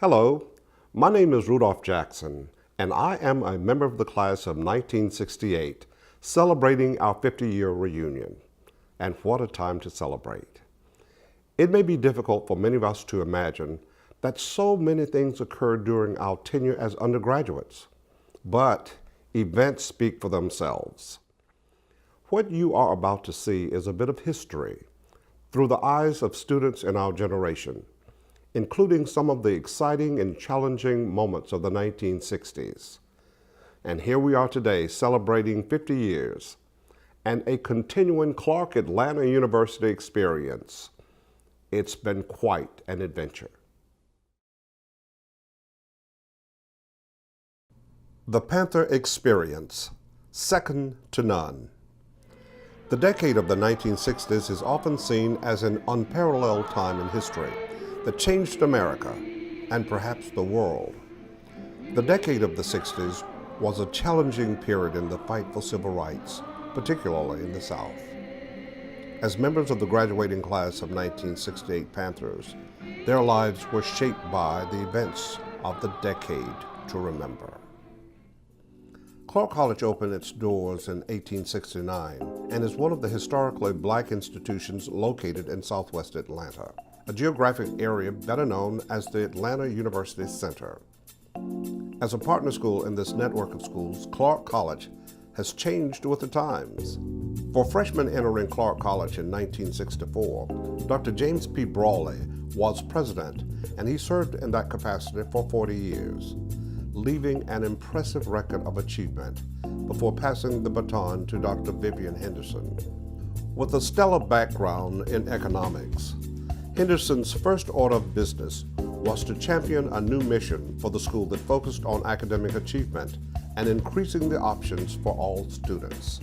Hello, my name is Rudolph Jackson, and I am a member of the class of 1968, celebrating our 50-year reunion. And what a time to celebrate. It may be difficult for many of us to imagine that so many things occurred during our tenure as undergraduates, but events speak for themselves. What you are about to see is a bit of history through the eyes of students in our generation, including some of the exciting and challenging moments of the 1960s. And here we are today celebrating 50 years and a continuing Clark Atlanta University experience. It's been quite an adventure. The Panther Experience, second to none. The decade of the 1960s is often seen as an unparalleled time in history that changed America and perhaps the world. The decade of the 60s was a challenging period in the fight for civil rights, particularly in the South. As members of the graduating class of 1968 Panthers, their lives were shaped by the events of the decade to remember. Clark College opened its doors in 1869 and is one of the historically black institutions located in southwest Atlanta, a geographic area better known as the Atlanta University Center. As a partner school in this network of schools, Clark College has changed with the times. For freshmen entering Clark College in 1964, Dr. James P. Brawley was president, and he served in that capacity for 40 years, leaving an impressive record of achievement before passing the baton to Dr. Vivian Henderson. With a stellar background in economics, Henderson's first order of business was to champion a new mission for the school that focused on academic achievement and increasing the options for all students.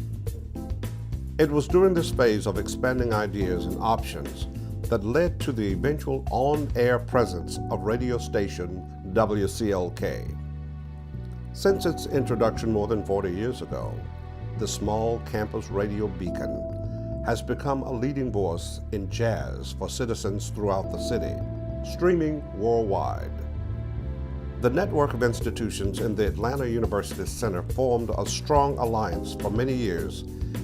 It was during this phase of expanding ideas and options that led to the eventual on-air presence of radio station WCLK. Since its introduction more than 40 years ago, the small campus radio beacon has become a leading voice in jazz for citizens throughout the city, streaming worldwide. The network of institutions in the Atlanta University Center formed a strong alliance for many years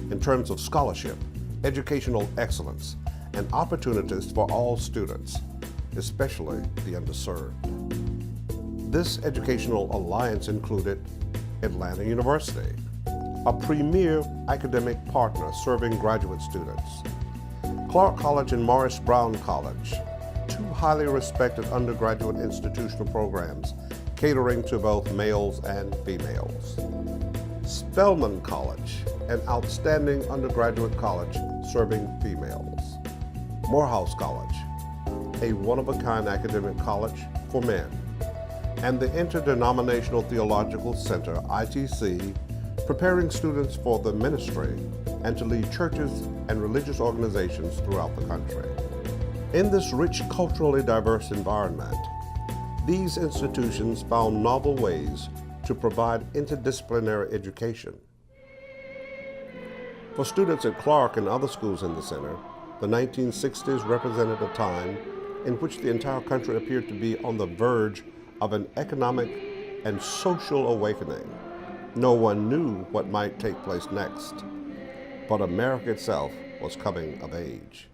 in terms of scholarship, educational excellence, and opportunities for all students, especially the underserved. This educational alliance included Atlanta University, a premier academic partner serving graduate students, Clark College and Morris Brown College, two highly respected undergraduate institutional programs catering to both males and females, Spelman College, an outstanding undergraduate college serving females, Morehouse College, a one-of-a-kind academic college for men, and the Interdenominational Theological Center, ITC, preparing students for the ministry and to lead churches and religious organizations throughout the country. In this rich, culturally diverse environment, these institutions found novel ways to provide interdisciplinary education. For students at Clark and other schools in the center, the 1960s represented a time in which the entire country appeared to be on the verge of an economic and social awakening. No one knew what might take place next, but America itself was coming of age.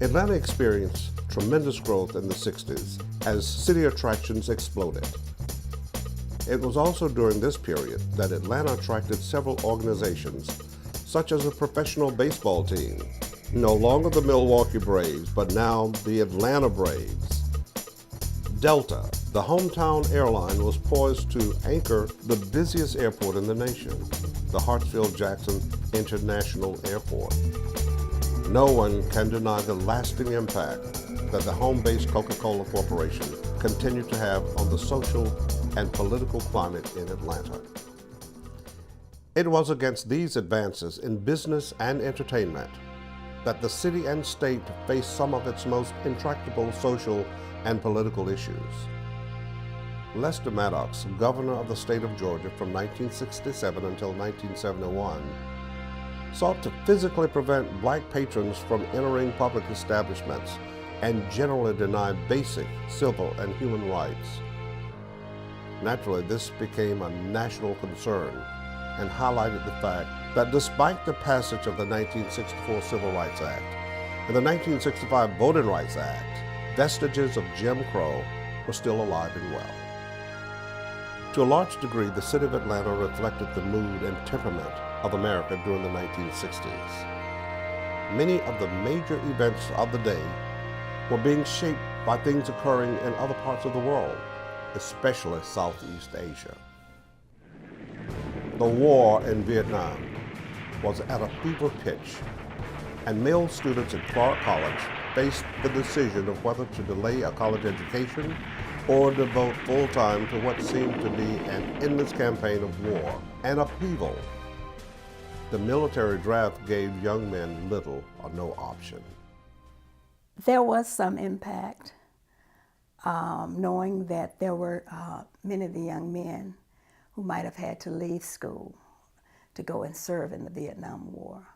Atlanta experienced tremendous growth in the 60s as city attractions exploded. It was also during this period that Atlanta attracted several organizations, such as a professional baseball team, no longer the Milwaukee Braves, but now the Atlanta Braves. Delta, the hometown airline, was poised to anchor the busiest airport in the nation, the Hartsfield-Jackson International Airport. No one can deny the lasting impact that the home-based Coca-Cola Corporation continued to have on the social and political climate in Atlanta. It was against these advances in business and entertainment that the city and state faced some of its most intractable social and political issues. Lester Maddox, governor of the state of Georgia from 1967 until 1971, sought to physically prevent black patrons from entering public establishments and generally deny basic civil and human rights. Naturally, this became a national concern and highlighted the fact that despite the passage of the 1964 Civil Rights Act and the 1965 Voting Rights Act, vestiges of Jim Crow were still alive and well. To a large degree, the city of Atlanta reflected the mood and temperament of America during the 1960s. Many of the major events of the day were being shaped by things occurring in other parts of the world, especially Southeast Asia. The war in Vietnam was at a fever pitch, and male students at Clark College faced the decision of whether to delay a college education or devote full time to what seemed to be an endless campaign of war and upheaval. The military draft gave young men little or no option. There was some impact, knowing that there were many of the young men who might have had to leave school to go and serve in the Vietnam War.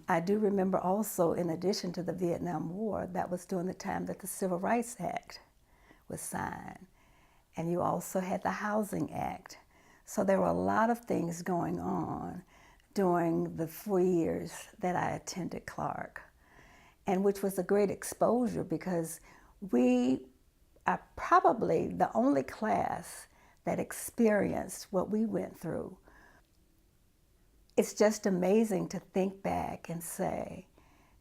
I do remember also, in addition to the Vietnam War, that was during the time that the Civil Rights Act was signed. And you also had the Housing Act. So there were a lot of things going on during the 4 years that I attended Clark, and which was a great exposure because we are probably the only class that experienced what we went through. It's just amazing to think back and say,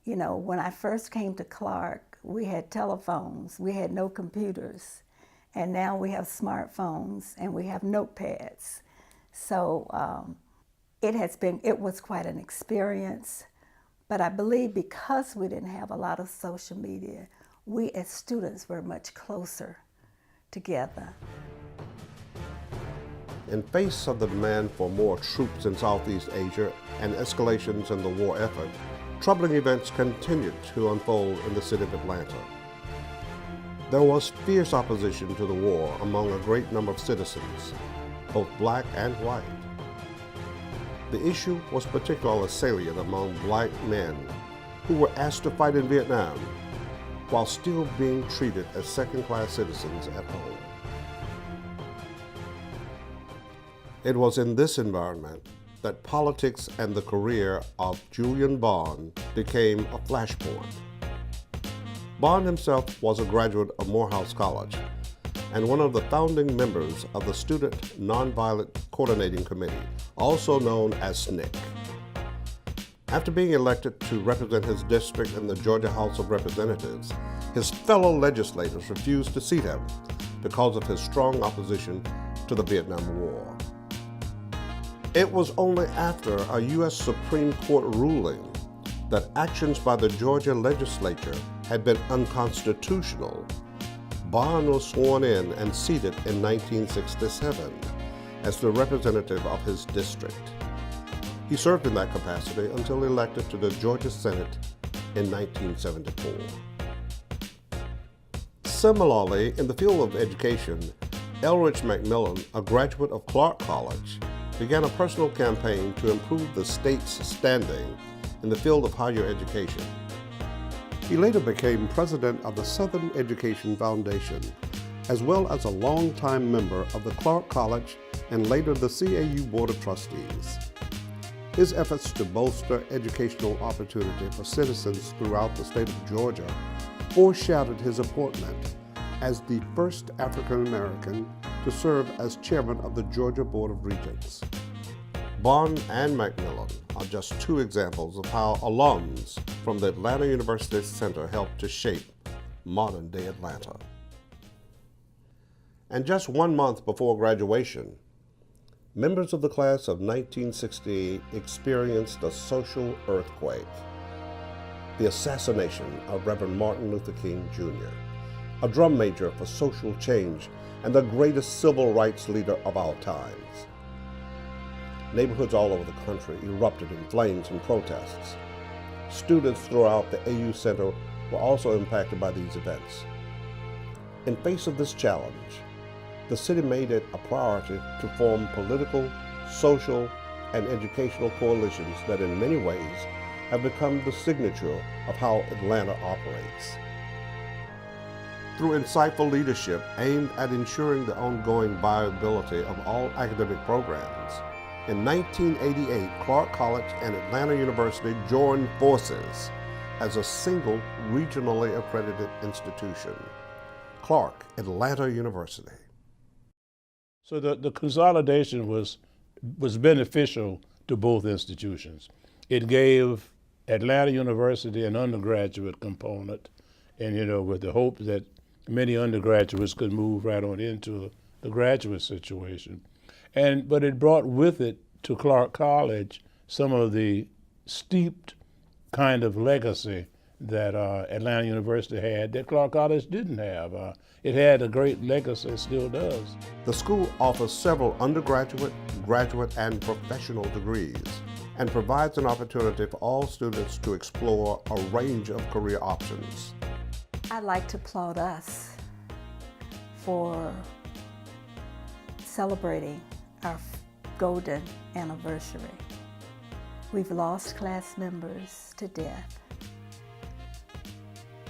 you know, when I first came to Clark, we had telephones, we had no computers, and now we have smartphones and we have notepads. So it was quite an experience, but I believe because we didn't have a lot of social media, we as students were much closer together. In face of the demand for more troops in Southeast Asia and escalations in the war effort, troubling events continued to unfold in the city of Atlanta. There was fierce opposition to the war among a great number of citizens, both black and white. The issue was particularly salient among black men who were asked to fight in Vietnam while still being treated as second-class citizens at home. It was in this environment that politics and the career of Julian Bond became a flashpoint. Bond himself was a graduate of Morehouse College and one of the founding members of the Student Nonviolent Coordinating Committee, also known as SNCC. After being elected to represent his district in the Georgia House of Representatives, his fellow legislators refused to seat him because of his strong opposition to the Vietnam War. It was only after a U.S. Supreme Court ruling that actions by the Georgia legislature had been unconstitutional, Bond was sworn in and seated in 1967 as the representative of his district. He served in that capacity until elected to the Georgia Senate in 1974. Similarly, in the field of education, Elridge McMillan, a graduate of Clark College, began a personal campaign to improve the state's standing in the field of higher education. He later became president of the Southern Education Foundation, as well as a longtime member of the Clark College and later the CAU Board of Trustees. His efforts to bolster educational opportunity for citizens throughout the state of Georgia foreshadowed his appointment as the first African American to serve as chairman of the Georgia Board of Regents. Bond and McMillan are just two examples of how alums from the Atlanta University Center helped to shape modern-day Atlanta. And just 1 month before graduation, members of the class of 1968 experienced a social earthquake, the assassination of Reverend Martin Luther King Jr., a drum major for social change and the greatest civil rights leader of our times. Neighborhoods all over the country erupted in flames and protests. Students throughout the AU Center were also impacted by these events. In face of this challenge, the city made it a priority to form political, social, and educational coalitions that in many ways have become the signature of how Atlanta operates. through insightful leadership aimed at ensuring the ongoing viability of all academic programs. In 1988, Clark College and Atlanta University joined forces as a single regionally accredited institution, Clark Atlanta University. So the consolidation was beneficial to both institutions. It gave Atlanta University an undergraduate component, and with the hope that many undergraduates could move right on into the graduate situation. But it brought with it to Clark College some of the steeped kind of legacy that Atlanta University had that Clark College didn't have. It had a great legacy, it still does. The school offers several undergraduate, graduate, and professional degrees and provides an opportunity for all students to explore a range of career options. I'd like to applaud us for celebrating our golden anniversary. We've lost class members to death,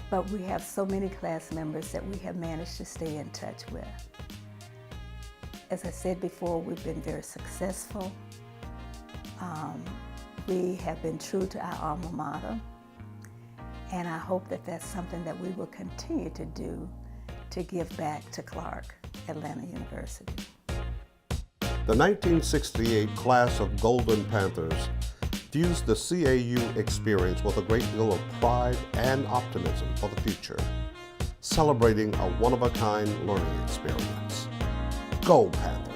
but we have so many class members that we have managed to stay in touch with. As I said before, we've been very successful. We have been true to our alma mater, and I hope that that's something that we will continue to do to give back to Clark Atlanta University. The 1968 class of Golden Panthers fused the CAU experience with a great deal of pride and optimism for the future, celebrating a one-of-a-kind learning experience. Go Panthers!